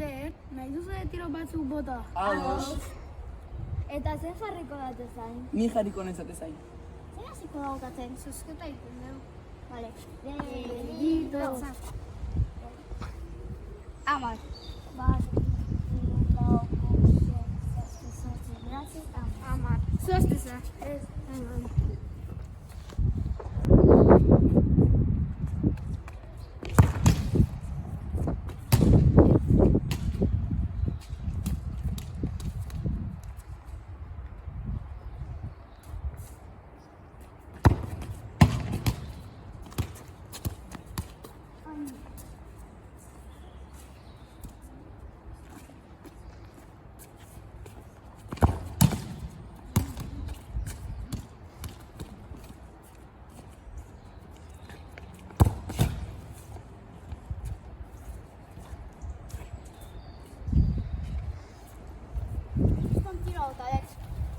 Zer, nahi duzu tiro batzuk bota? Ados. Eta zen jarriko datu zain? Ni jarriko netzate zain. Zer hasiko da botatzen? Zozketa iten dugu. Vale. Dedito. Amar. Bat, hiru, lau, bost, zazpi, zortzi, bederatzi, hamar. Amar. Zozte zer. Ez.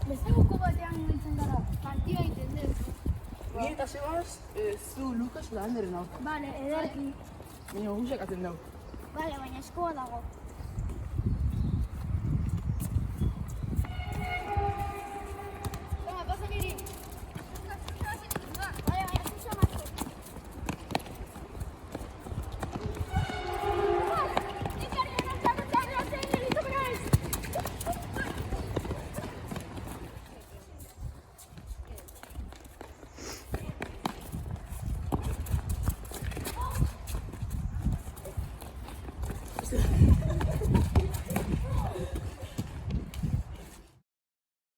Beste buko batean nintzen gara. Partida iten dugu. Ni eta Sebas, zu Lukas Landeren hau. Bale, ederki. Baina guxak aten dugu. Bale, baina eskoa dago.